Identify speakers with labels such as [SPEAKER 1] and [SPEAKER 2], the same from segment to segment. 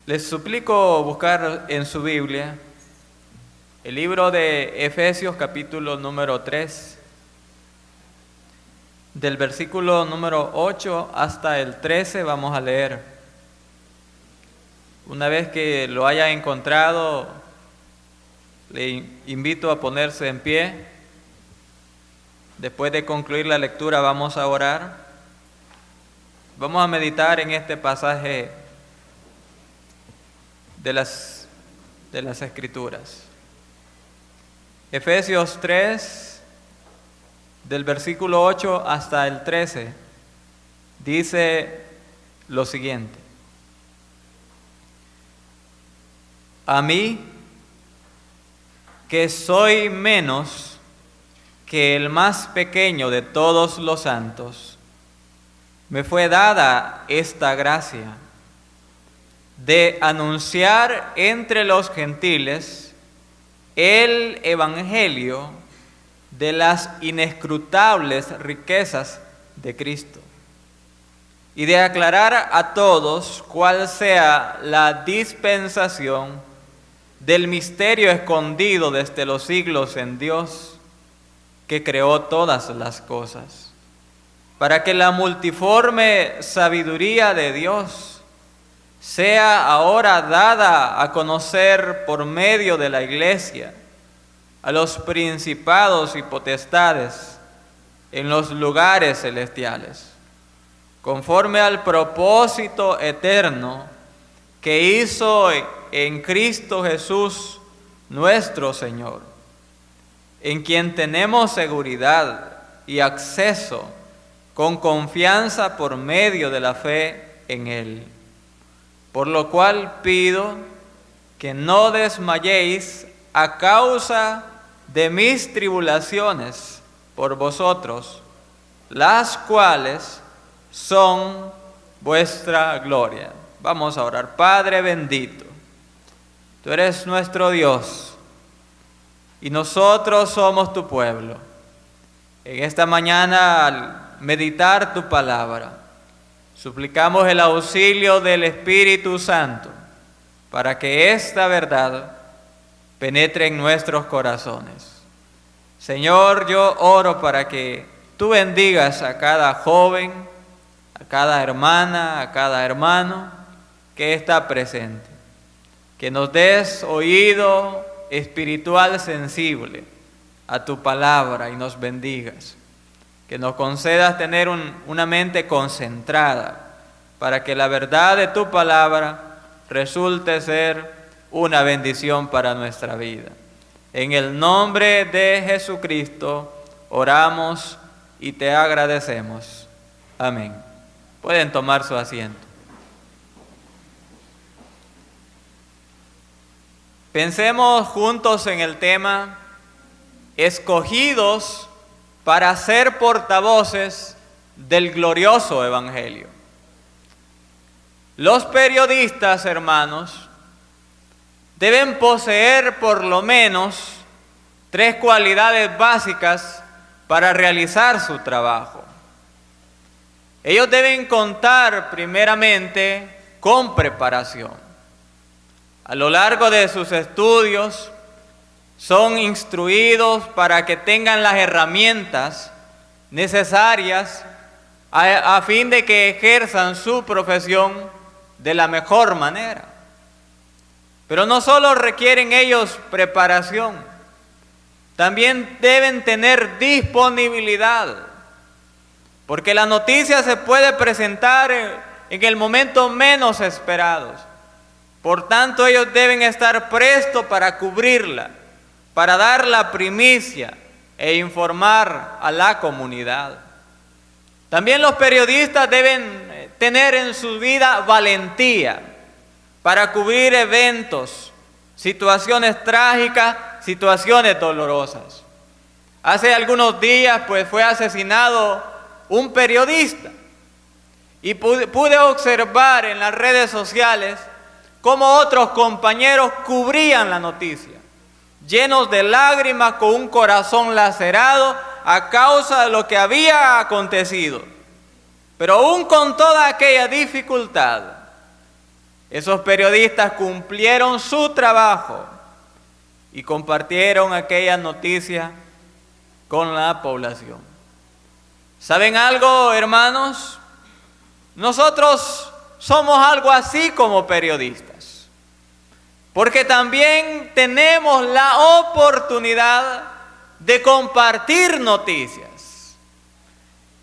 [SPEAKER 1] Les suplico buscar en su Biblia el libro de Efesios capítulo número 3, del versículo número 8 hasta el 13 vamos a leer. Una vez que lo haya encontrado, le invito a ponerse en pie. Después de concluir la lectura vamos a orar. Vamos a meditar en este pasaje de las Escrituras. Efesios 3, del versículo 8 hasta el 13, dice lo siguiente: A mí, que soy menos que el más pequeño de todos los santos, me fue dada esta gracia de anunciar entre los gentiles el evangelio de las inescrutables riquezas de Cristo, y de aclarar a todos cuál sea la dispensación del misterio escondido desde los siglos en Dios, que creó todas las cosas, para que la multiforme sabiduría de Dios sea ahora dada a conocer por medio de la Iglesia a los principados y potestades en los lugares celestiales, conforme al propósito eterno que hizo en Cristo Jesús nuestro Señor, en quien tenemos seguridad y acceso con confianza por medio de la fe en Él. Por lo cual pido que no desmayéis a causa de mis tribulaciones por vosotros, las cuales son vuestra gloria. Vamos a orar. Padre bendito, tú eres nuestro Dios y nosotros somos tu pueblo. En esta mañana, al meditar tu palabra, suplicamos el auxilio del Espíritu Santo para que esta verdad penetre en nuestros corazones. Señor, yo oro para que tú bendigas a cada joven, a cada hermana, a cada hermano que está presente. Que nos des oído espiritual sensible a tu palabra y nos bendigas. Que nos concedas tener una mente concentrada para que la verdad de tu palabra resulte ser una bendición para nuestra vida. En el nombre de Jesucristo oramos y te agradecemos. Amén. Pueden tomar su asiento. Pensemos juntos en el tema escogidos para ser portavoces del glorioso evangelio. Los periodistas, hermanos, deben poseer por lo menos 3 cualidades básicas para realizar su trabajo. Ellos deben contar primeramente con preparación. A lo largo de sus estudios, son instruidos para que tengan las herramientas necesarias a fin de que ejerzan su profesión de la mejor manera. Pero no solo requieren ellos preparación, también deben tener disponibilidad, porque la noticia se puede presentar en el momento menos esperados. Por tanto, ellos deben estar prestos para cubrirla, para dar la primicia e informar a la comunidad. También los periodistas deben tener en su vida valentía para cubrir eventos, situaciones trágicas, situaciones dolorosas. Hace algunos días fue asesinado un periodista y pude observar en las redes sociales cómo otros compañeros cubrían la noticia, llenos de lágrimas, con un corazón lacerado a causa de lo que había acontecido. Pero aún con toda aquella dificultad, Esos periodistas cumplieron su trabajo y compartieron aquella noticia con la población. ¿Saben algo, hermanos? Nosotros somos algo así como periodistas, porque también tenemos la oportunidad de compartir noticias.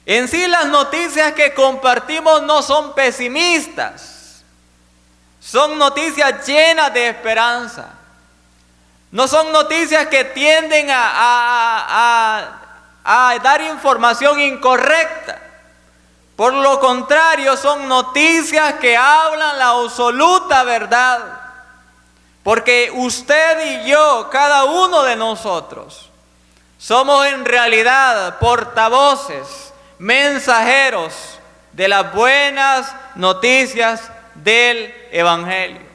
[SPEAKER 1] En sí, las noticias que compartimos no son pesimistas, son noticias llenas de esperanza. No son noticias que tienden a dar información incorrecta. Por lo contrario, son noticias que hablan la absoluta verdad. Porque usted y yo, cada uno de nosotros, somos en realidad portavoces, mensajeros de las buenas noticias del Evangelio.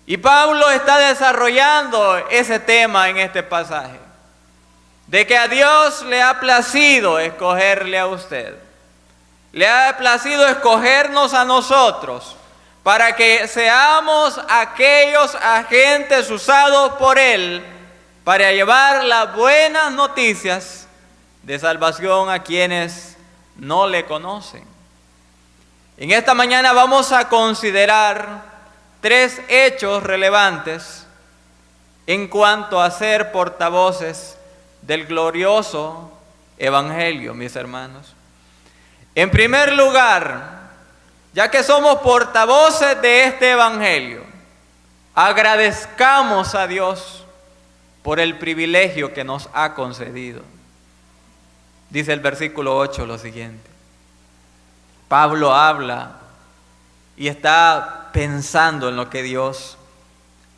[SPEAKER 1] Y Pablo está desarrollando ese tema en este pasaje, de que a Dios le ha placido escogerle a usted, le ha placido escogernos a nosotros, para que seamos aquellos agentes usados por Él, para llevar las buenas noticias de salvación a quienes no le conocen. En esta mañana vamos a considerar 3 hechos relevantes en cuanto a ser portavoces del glorioso Evangelio, mis hermanos. En primer lugar, ya que somos portavoces de este Evangelio, agradezcamos a Dios por el privilegio que nos ha concedido. Dice el versículo 8 lo siguiente. Pablo habla y está pensando en lo que Dios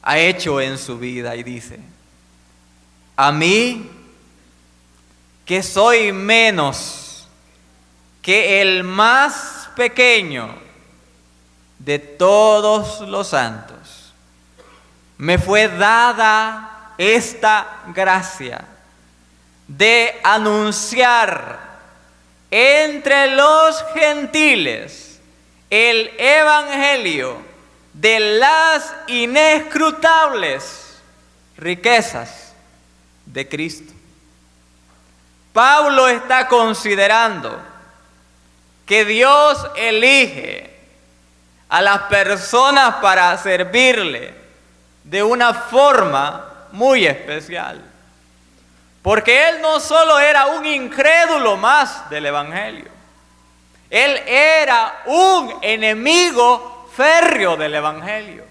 [SPEAKER 1] ha hecho en su vida y dice: a mí, que soy menos que el más pequeño de todos los santos, me fue dada esta gracia de anunciar entre los gentiles el Evangelio de las inescrutables riquezas de Cristo. Pablo está considerando que Dios elige a las personas para servirle de una forma muy especial. Porque él no solo era un incrédulo más del Evangelio, él era un enemigo férreo del Evangelio.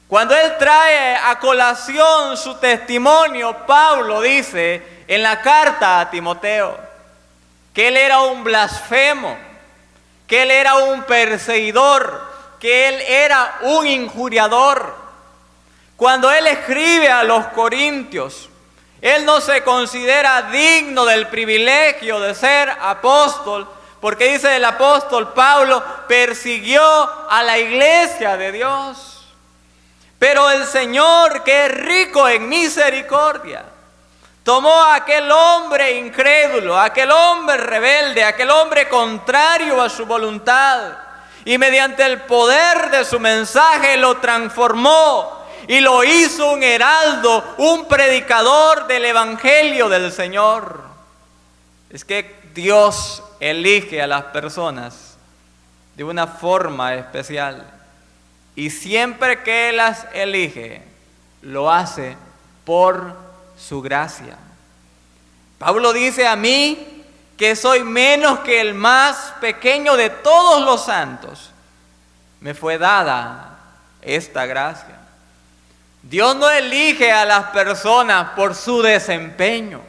[SPEAKER 1] Cuando él trae a colación su testimonio, Pablo dice en la carta a Timoteo que él era un blasfemo, que él era un perseguidor, que él era un injuriador. Cuando él escribe a los corintios, él no se considera digno del privilegio de ser apóstol, porque dice el apóstol Pablo, persiguió a la iglesia de Dios. Pero el Señor, que es rico en misericordia, tomó a aquel hombre incrédulo, a aquel hombre rebelde, a aquel hombre contrario a su voluntad, y mediante el poder de su mensaje lo transformó y lo hizo un heraldo, un predicador del Evangelio del Señor. Es que Dios elige a las personas de una forma especial, y siempre que Él las elige, lo hace por su gracia. Pablo dice: a mí, que soy menos que el más pequeño de todos los santos, me fue dada esta gracia. Dios no elige a las personas por su desempeño.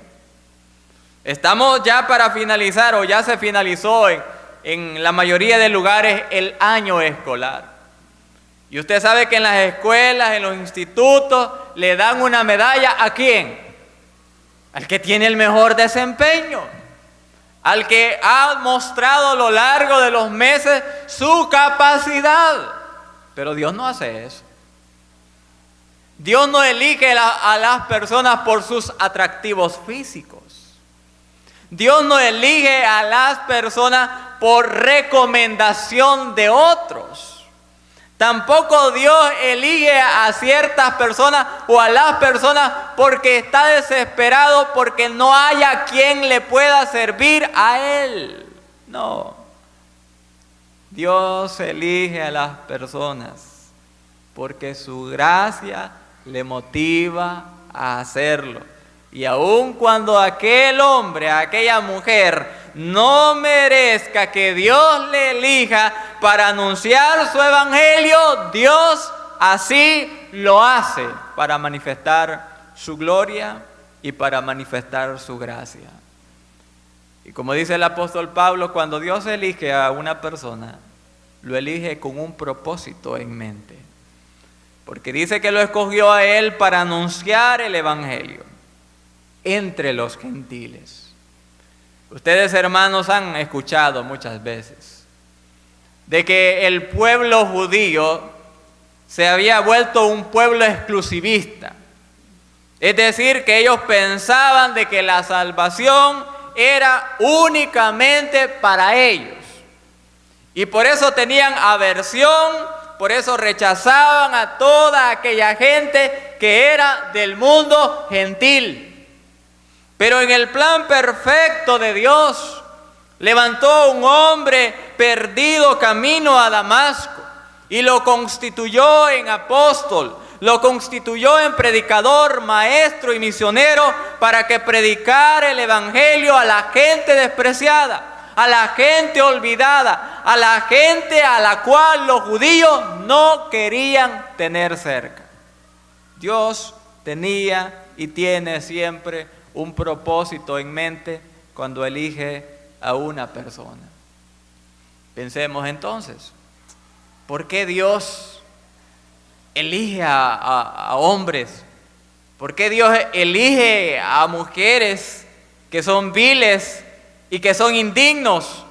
[SPEAKER 1] Estamos ya para finalizar, o ya se finalizó en la mayoría de lugares, el año escolar. Y usted sabe que en las escuelas, en los institutos, le dan una medalla ¿a quién? Al que tiene el mejor desempeño, al que ha mostrado a lo largo de los meses su capacidad. Pero Dios no hace eso. Dios no elige a las personas por sus atractivos físicos. Dios no elige a las personas por recomendación de otros. Tampoco Dios elige a ciertas personas o a las personas porque está desesperado, porque no haya quien le pueda servir a Él. No. Dios elige a las personas porque su gracia le motiva a hacerlo. Y aun cuando aquel hombre, aquella mujer, no merezca que Dios le elija para anunciar su evangelio, Dios así lo hace para manifestar su gloria y para manifestar su gracia. Y como dice el apóstol Pablo, cuando Dios elige a una persona, lo elige con un propósito en mente. Porque dice que lo escogió a él para anunciar el evangelio entre los gentiles. Ustedes, hermanos, han escuchado muchas veces de que el pueblo judío se había vuelto un pueblo exclusivista. Es decir, que ellos pensaban de que la salvación era únicamente para ellos. Y por eso tenían aversión, por eso rechazaban a toda aquella gente que era del mundo gentil. Pero en el plan perfecto de Dios, levantó un hombre perdido camino a Damasco y lo constituyó en apóstol, lo constituyó en predicador, maestro y misionero para que predicara el evangelio a la gente despreciada, a la gente olvidada, a la gente a la cual los judíos no querían tener cerca. Dios tenía y tiene siempre un propósito en mente cuando elige a una persona. Pensemos entonces, ¿por qué Dios elige a hombres? ¿Por qué Dios elige a mujeres que son viles y que son indignos?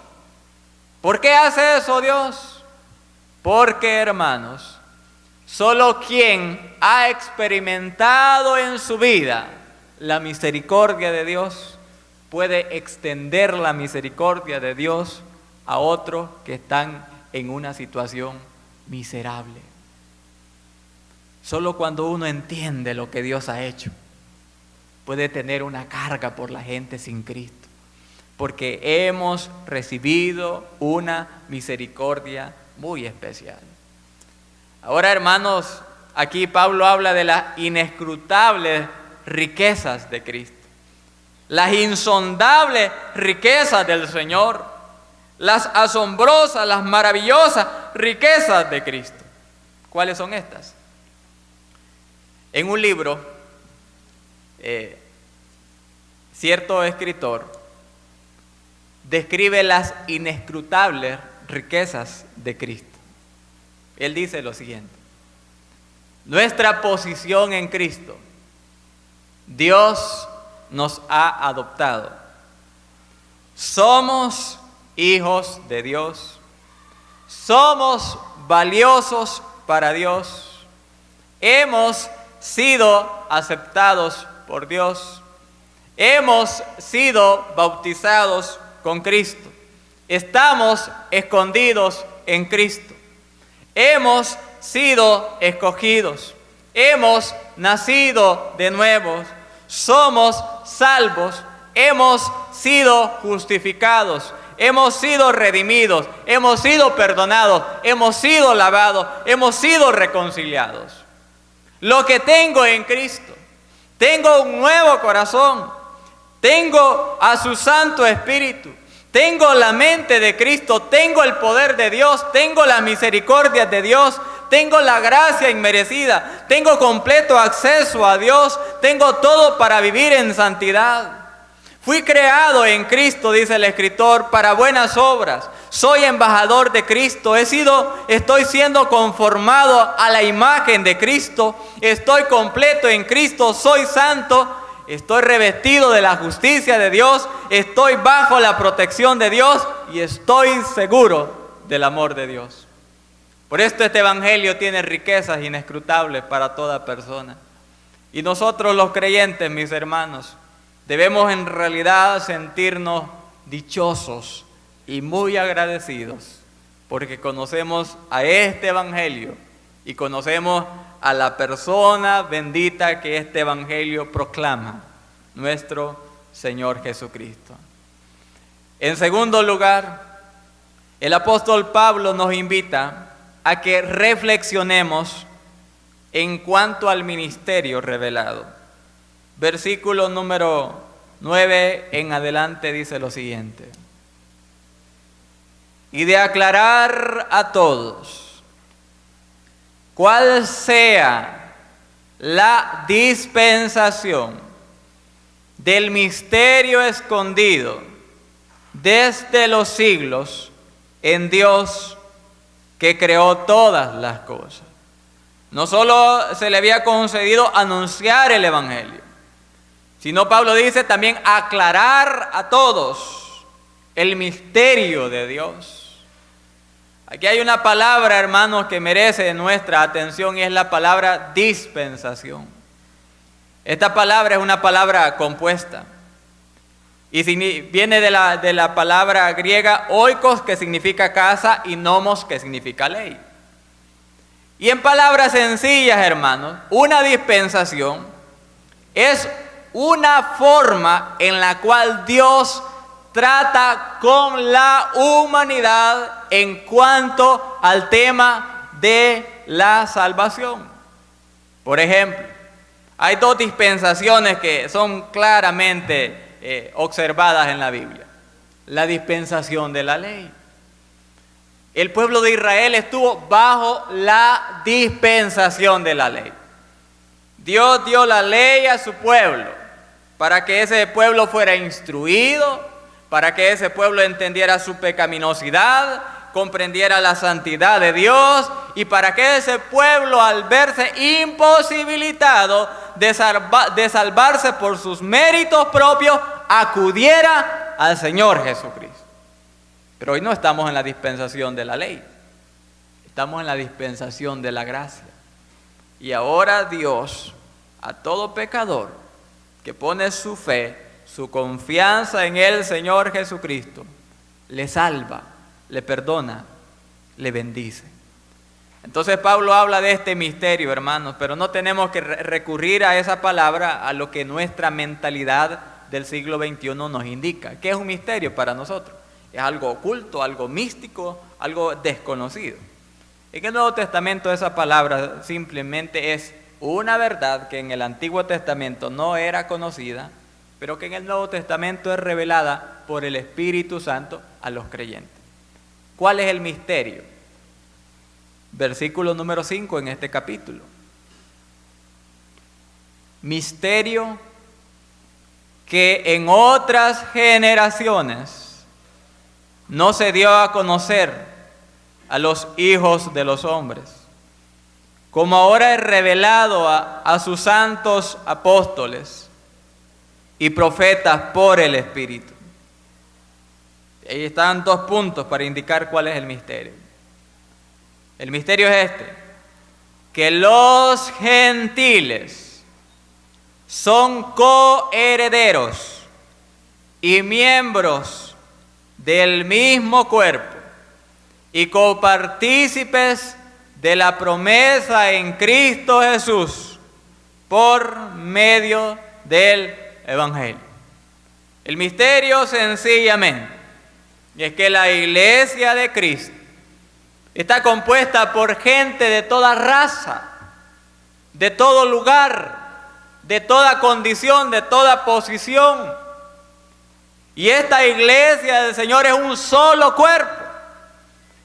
[SPEAKER 1] ¿Por qué hace eso Dios? Porque, hermanos, solo quien ha experimentado en su vida la misericordia de Dios puede extender la misericordia de Dios a otros que están en una situación miserable. Solo cuando uno entiende lo que Dios ha hecho, puede tener una carga por la gente sin Cristo, porque hemos recibido una misericordia muy especial. Ahora, hermanos, aquí Pablo habla de las inescrutables riquezas de Cristo, las insondables riquezas del Señor, las asombrosas, las maravillosas riquezas de Cristo. ¿Cuáles son estas? En un libro, cierto escritor describe las inescrutables riquezas de Cristo. Él dice lo siguiente: nuestra posición en Cristo, Dios nos ha adoptado. Somos hijos de Dios. Somos valiosos para Dios. Hemos sido aceptados por Dios. Hemos sido bautizados con Cristo. Estamos escondidos en Cristo. Hemos sido escogidos. Hemos nacido de nuevo. Somos salvos. Hemos sido justificados. Hemos sido redimidos. Hemos sido perdonados. Hemos sido lavados. Hemos sido reconciliados. Lo que tengo en Cristo. Tengo un nuevo corazón. Tengo a su Santo Espíritu. Tengo la mente de Cristo. Tengo el poder de Dios. Tengo la misericordia de Dios. Tengo la gracia inmerecida. Tengo completo acceso a Dios. Tengo todo para vivir en santidad. Fui creado en Cristo, dice el escritor, para buenas obras. Soy embajador de Cristo. Estoy siendo conformado a la imagen de Cristo. Estoy completo en Cristo. Soy santo. Estoy revestido de la justicia de Dios. Estoy bajo la protección de Dios. Y estoy seguro del amor de Dios. Por esto este evangelio tiene riquezas inescrutables para toda persona. Y nosotros los creyentes, mis hermanos, debemos en realidad sentirnos dichosos y muy agradecidos porque conocemos a este Evangelio y conocemos a la persona bendita que este Evangelio proclama, nuestro Señor Jesucristo. En segundo lugar, el apóstol Pablo nos invita a que reflexionemos en cuanto al ministerio revelado. Versículo número 9 en adelante dice lo siguiente: y de aclarar a todos cuál sea la dispensación del misterio escondido desde los siglos en Dios que creó todas las cosas. No solo se le había concedido anunciar el Evangelio, sino Pablo dice también aclarar a todos el misterio de Dios. Aquí hay una palabra, hermanos, que merece nuestra atención y es la palabra dispensación. Esta palabra es una palabra compuesta y viene de la palabra griega oikos, que significa casa, y nomos, que significa ley. Y en palabras sencillas, hermanos, una dispensación es una forma en la cual Dios trata con la humanidad en cuanto al tema de la salvación. Por ejemplo, hay dos dispensaciones que son claramente observadas en la Biblia. La dispensación de la ley. El pueblo de Israel estuvo bajo la dispensación de la ley. Dios dio la ley a su pueblo para que ese pueblo fuera instruido, para que ese pueblo entendiera su pecaminosidad, comprendiera la santidad de Dios y para que ese pueblo, al verse imposibilitado de salvarse por sus méritos propios, acudiera al Señor Jesucristo. Pero hoy no estamos en la dispensación de la ley, estamos en la dispensación de la gracia. Y ahora Dios, a todo pecador que pone su fe, su confianza en el Señor Jesucristo, le salva, le perdona, le bendice. Entonces Pablo habla de este misterio, hermanos, pero no tenemos que recurrir a esa palabra, a lo que nuestra mentalidad del siglo XXI nos indica. ¿Qué es un misterio para nosotros? Es algo oculto, algo místico, algo desconocido. En el Nuevo Testamento esa palabra simplemente es una verdad que en el Antiguo Testamento no era conocida, pero que en el Nuevo Testamento es revelada por el Espíritu Santo a los creyentes. ¿Cuál es el misterio? Versículo número 5 en este capítulo. Misterio que en otras generaciones no se dio a conocer a los hijos de los hombres, como ahora es revelado a sus santos apóstoles y profetas por el Espíritu. Ahí están dos puntos para indicar cuál es el misterio. El misterio es este: que los gentiles son coherederos y miembros del mismo cuerpo y copartícipes de la promesa en Cristo Jesús por medio del Evangelio. El misterio sencillamente es que la iglesia de Cristo está compuesta por gente de toda raza, de todo lugar, de toda condición, de toda posición. Y esta iglesia del Señor es un solo cuerpo.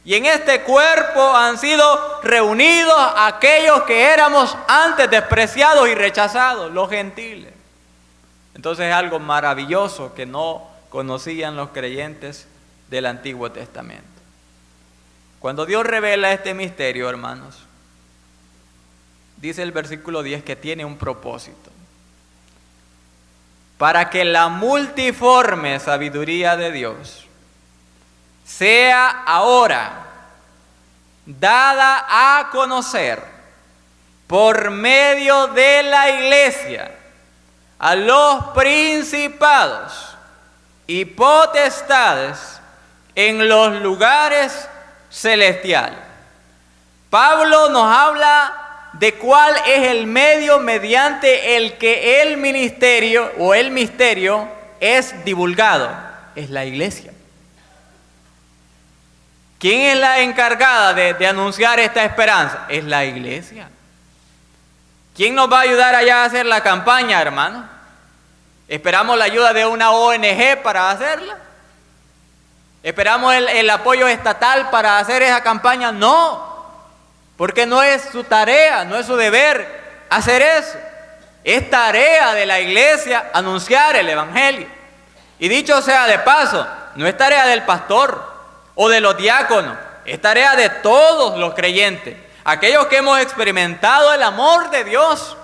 [SPEAKER 1] Y en este cuerpo han sido reunidos aquellos que éramos antes despreciados y rechazados, los gentiles. Entonces es algo maravilloso que no conocían los creyentes del Antiguo Testamento. Cuando Dios revela este misterio, hermanos, dice el versículo 10 que tiene un propósito: para que la multiforme sabiduría de Dios sea ahora dada a conocer por medio de la iglesia a los principados y potestades en los lugares celestial. Pablo nos habla de cuál es el medio mediante el que el ministerio o el misterio es divulgado. Es la iglesia. ¿Quién es la encargada de anunciar esta esperanza? Es la iglesia. ¿Quién nos va a ayudar allá a hacer la campaña, hermano? ¿Esperamos la ayuda de una ONG para hacerla? ¿Esperamos el apoyo estatal para hacer esa campaña? No, porque no es su tarea, no es su deber hacer eso. Es tarea de la iglesia anunciar el evangelio. Y dicho sea de paso, no es tarea del pastor o de los diáconos, es tarea de todos los creyentes, aquellos que hemos experimentado el amor de Dios,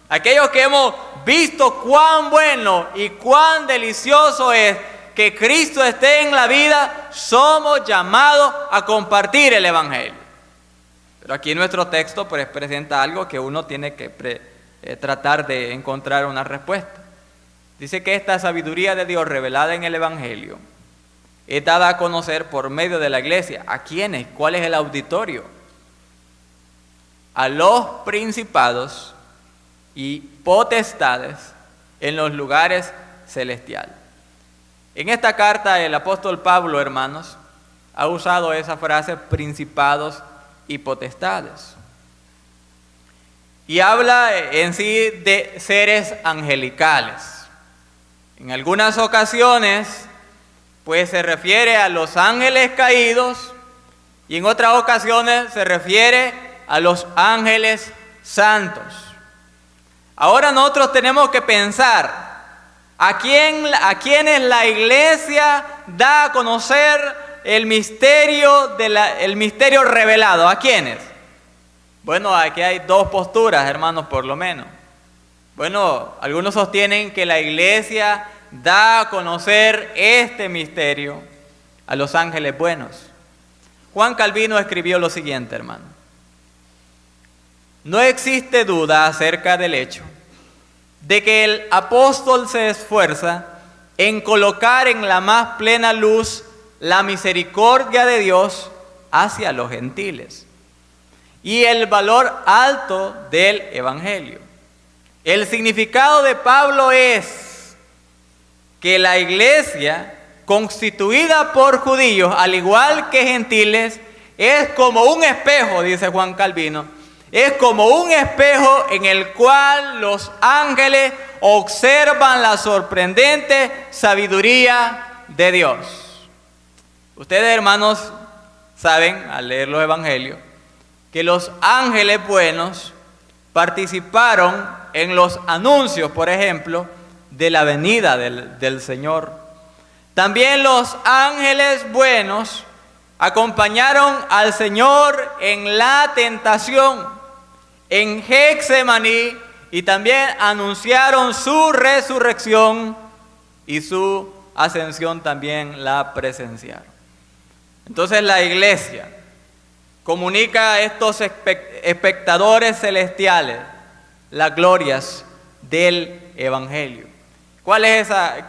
[SPEAKER 1] aquellos que hemos visto cuán bueno y cuán delicioso es que Cristo esté en la vida, somos llamados a compartir el evangelio. Pero aquí nuestro texto pues presenta algo que uno tiene que tratar de encontrar una respuesta. Dice que esta sabiduría de Dios revelada en el evangelio es dada a conocer por medio de la iglesia. ¿A quiénes? ¿Cuál es el auditorio? A los principados y potestades en los lugares celestiales. En esta carta el apóstol Pablo, hermanos, ha usado esa frase principados y potestades. Y habla en sí de seres angelicales. En algunas ocasiones pues se refiere a los ángeles caídos y en otras ocasiones se refiere a los ángeles santos. Ahora nosotros tenemos que pensar a quiénes la iglesia da a conocer el misterio revelado. ¿A quiénes? Bueno, aquí hay dos posturas, hermanos, por lo menos. Bueno, algunos sostienen que la iglesia da a conocer este misterio a los ángeles buenos. Juan Calvino escribió lo siguiente, hermano. No existe duda acerca del hecho de que el apóstol se esfuerza en colocar en la más plena luz la misericordia de Dios hacia los gentiles y el valor alto del evangelio. El significado de Pablo es que la iglesia, constituida por judíos, al igual que gentiles, es como un espejo, dice Juan Calvino, es como un espejo en el cual los ángeles observan la sorprendente sabiduría de Dios. Ustedes, hermanos, saben, al leer los evangelios, que los ángeles buenos participaron en los anuncios, por ejemplo, de la venida del Señor. También los ángeles buenos acompañaron al Señor en la tentación, en Getsemaní, y también anunciaron su resurrección y su ascensión también la presenciaron. Entonces la iglesia comunica a estos espectadores celestiales las glorias del evangelio.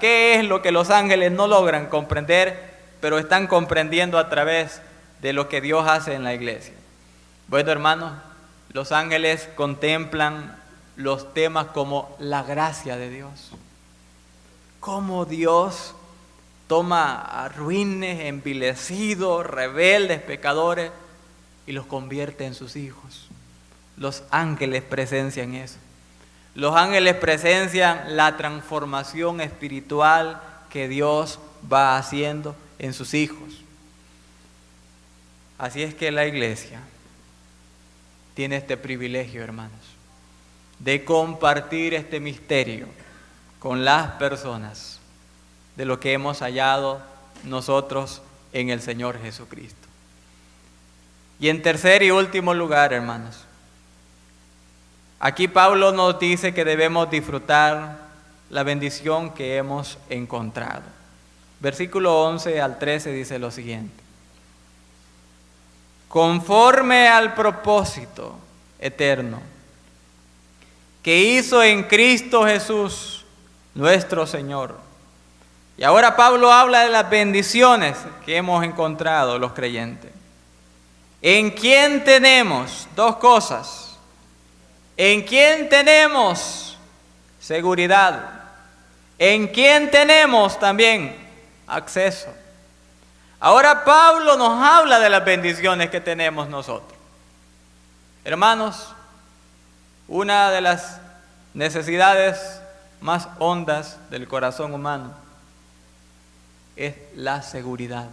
[SPEAKER 1] ¿Qué es lo que los ángeles no logran comprender, pero están comprendiendo a través de lo que Dios hace en la iglesia? Bueno, hermanos, los ángeles contemplan los temas como la gracia de Dios. Cómo Dios toma a ruines, envilecidos, rebeldes, pecadores y los convierte en sus hijos. Los ángeles presencian eso. Los ángeles presencian la transformación espiritual que Dios va haciendo en sus hijos. Así es que la iglesia tiene este privilegio, hermanos, de compartir este misterio con las personas de lo que hemos hallado nosotros en el Señor Jesucristo. Y en tercer y último lugar, hermanos, aquí Pablo nos dice que debemos disfrutar la bendición que hemos encontrado. Versículo 11 al 13 dice lo siguiente: conforme al propósito eterno que hizo en Cristo Jesús, nuestro Señor. Y ahora Pablo habla de las bendiciones que hemos encontrado los creyentes. ¿En quién tenemos? Dos cosas. ¿En quién tenemos seguridad? ¿En quién tenemos también acceso? Ahora Pablo nos habla de las bendiciones que tenemos nosotros. Hermanos, una de las necesidades más hondas del corazón humano es la seguridad.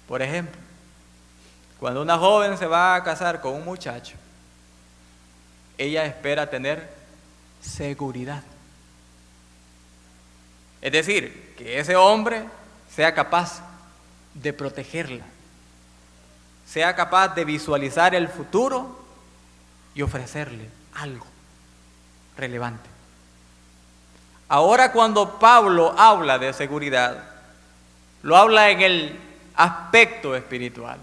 [SPEAKER 1] Por ejemplo, cuando una joven se va a casar con un muchacho, ella espera tener seguridad. Es decir, que ese hombre sea capaz de protegerla, sea capaz de visualizar el futuro y ofrecerle algo relevante. Ahora cuando Pablo habla de seguridad, lo habla en el aspecto espiritual.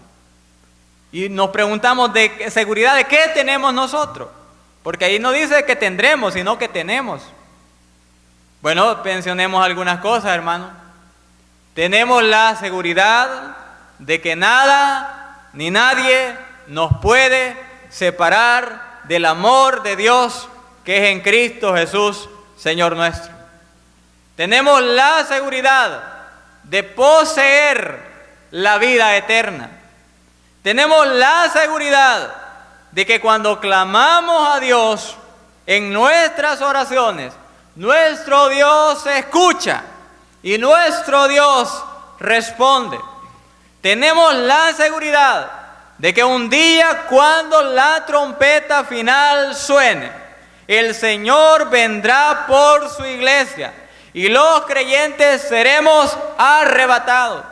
[SPEAKER 1] Y nos preguntamos de seguridad de qué tenemos nosotros, porque ahí no dice que tendremos, sino que tenemos. Bueno, mencionemos algunas cosas, hermano. Tenemos la seguridad de que nada ni nadie nos puede separar del amor de Dios que es en Cristo Jesús, Señor nuestro. Tenemos la seguridad de poseer la vida eterna. Tenemos la seguridad de que cuando clamamos a Dios en nuestras oraciones, nuestro Dios escucha y nuestro Dios responde. Tenemos la seguridad de que un día cuando la trompeta final suene, el Señor vendrá por su iglesia y los creyentes seremos arrebatados.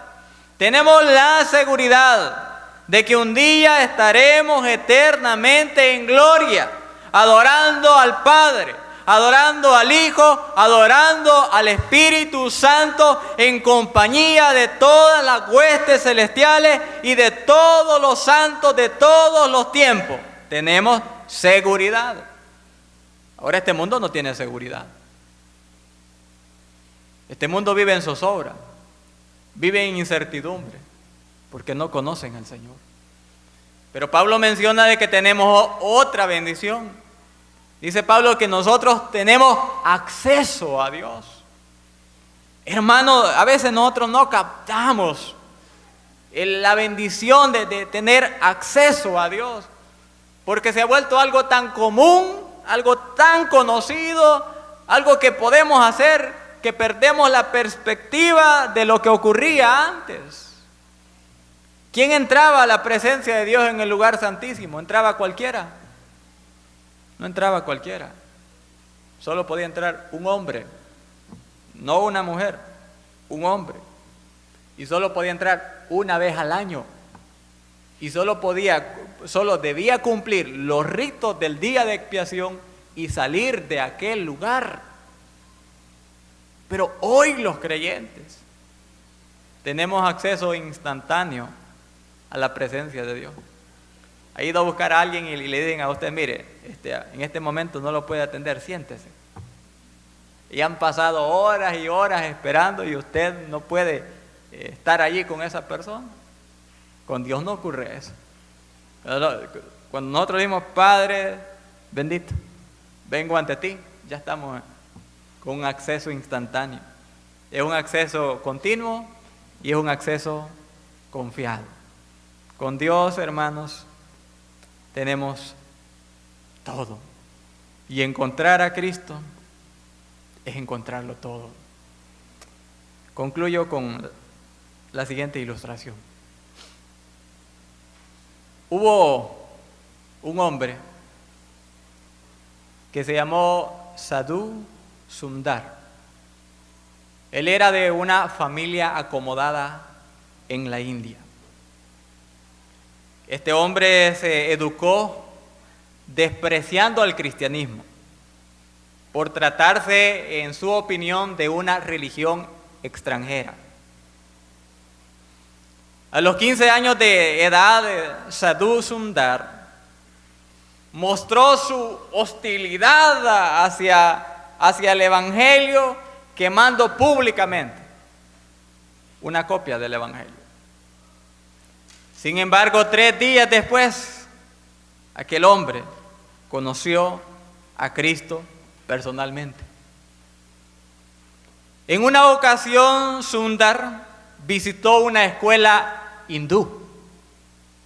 [SPEAKER 1] Tenemos la seguridad de que un día estaremos eternamente en gloria, adorando al Padre, adorando al Hijo, adorando al Espíritu Santo en compañía de todas las huestes celestiales y de todos los santos de todos los tiempos. Tenemos seguridad. Ahora este mundo no tiene seguridad. Este mundo vive en zozobra, vive en incertidumbre, porque no conocen al Señor. Pero Pablo menciona de que tenemos otra bendición. Dice Pablo que nosotros tenemos acceso a Dios. Hermano, a veces nosotros no captamos la bendición de tener acceso a Dios, porque se ha vuelto algo tan común, algo tan conocido, algo que podemos hacer, que perdemos la perspectiva de lo que ocurría antes. ¿Quién entraba a la presencia de Dios en el lugar santísimo? ¿Entraba cualquiera? No entraba cualquiera. Solo podía entrar un hombre, no una mujer, un hombre. Y solo podía entrar una vez al año. Y solo debía cumplir los ritos del día de expiación y salir de aquel lugar. Pero hoy los creyentes tenemos acceso instantáneo a la presencia de Dios. Ha ido a buscar a alguien y le dicen a usted, mire, en este momento no lo puede atender, siéntese. Y han pasado horas y horas esperando y usted no puede estar allí con esa persona. Con Dios no ocurre eso. Cuando nosotros decimos, Padre bendito, vengo ante ti, ya estamos con un acceso instantáneo. Es un acceso continuo y es un acceso confiado. Con Dios, hermanos, tenemos todo. Y encontrar a Cristo es encontrarlo todo. Concluyo con la siguiente ilustración. Hubo un hombre que se llamó Sadhu Sundar. Él era de una familia acomodada en la India. Este hombre se educó despreciando al cristianismo por tratarse, en su opinión, de una religión extranjera. A los 15 años de edad, Sadhu Sundar mostró su hostilidad hacia el Evangelio, quemando públicamente una copia del Evangelio. Sin embargo, 3 días después, aquel hombre conoció a Cristo personalmente. En una ocasión, Sundar visitó una escuela hindú.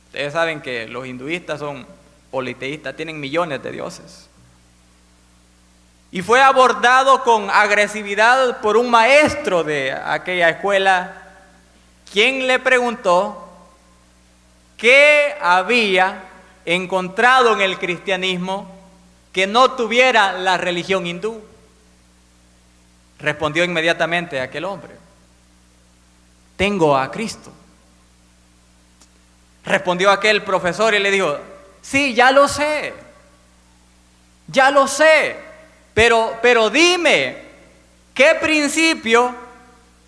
[SPEAKER 1] Ustedes saben que los hinduistas son politeístas, tienen millones de dioses. Y fue abordado con agresividad por un maestro de aquella escuela, quien le preguntó qué había encontrado en el cristianismo que no tuviera la religión hindú. Respondió inmediatamente aquel hombre: tengo a Cristo. Respondió aquel profesor y le dijo: sí, ya lo sé, pero dime, ¿qué principio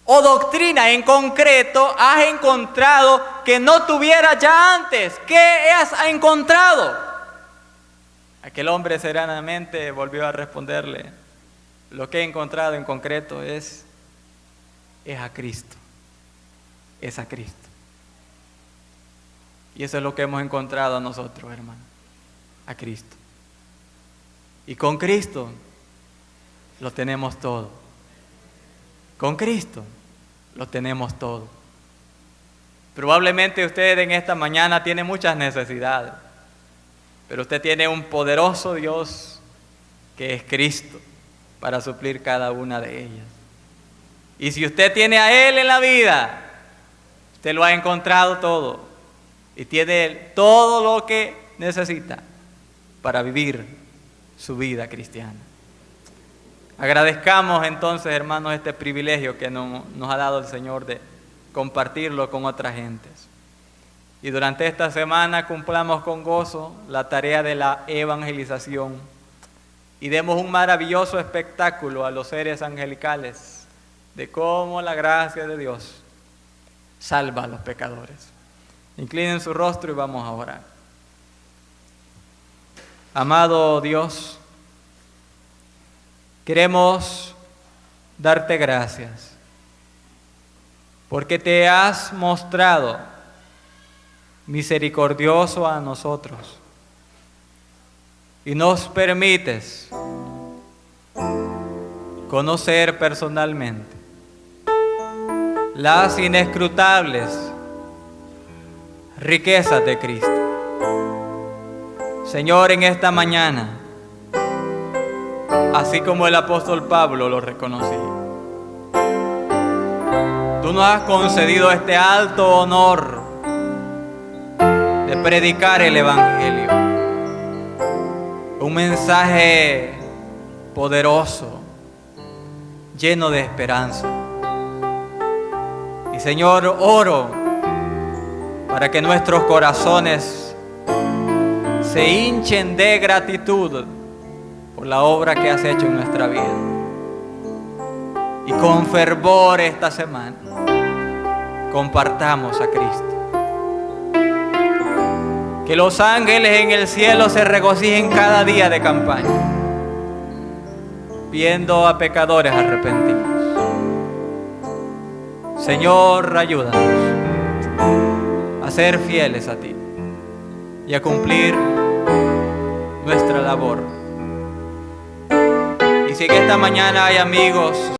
[SPEAKER 1] o doctrina en concreto has encontrado que no tuviera ya antes? ¿Qué has encontrado? Aquel hombre serenamente volvió a responderle: lo que he encontrado en concreto es a Cristo, es a Cristo. Y eso es lo que hemos encontrado nosotros, hermano, a Cristo. Y con Cristo lo tenemos todo. Con Cristo lo tenemos todo. Probablemente usted en esta mañana tiene muchas necesidades, pero usted tiene un poderoso Dios que es Cristo para suplir cada una de ellas. Y si usted tiene a Él en la vida, usted lo ha encontrado todo y tiene todo lo que necesita para vivir su vida cristiana. Agradezcamos entonces, hermanos, este privilegio que nos ha dado el Señor de compartirlo con otras gentes. Y durante esta semana cumplamos con gozo la tarea de la evangelización y demos un maravilloso espectáculo a los seres angelicales de cómo la gracia de Dios salva a los pecadores. Inclinen su rostro y vamos a orar. Amado Dios, queremos darte gracias porque te has mostrado misericordioso a nosotros y nos permites conocer personalmente las inescrutables riquezas de Cristo. Señor, en esta mañana, así como el apóstol Pablo lo reconocí, tú nos has concedido este alto honor de predicar el Evangelio, un mensaje poderoso, lleno de esperanza. Y Señor, oro para que nuestros corazones se hinchen de gratitud por la obra que has hecho en nuestra vida. Y con fervor esta semana compartamos a Cristo. Que los ángeles en el cielo se regocijen cada día de campaña, viendo a pecadores arrepentidos. Señor, ayúdanos a ser fieles a ti y a cumplir nuestra labor. Y si en esta mañana hay amigos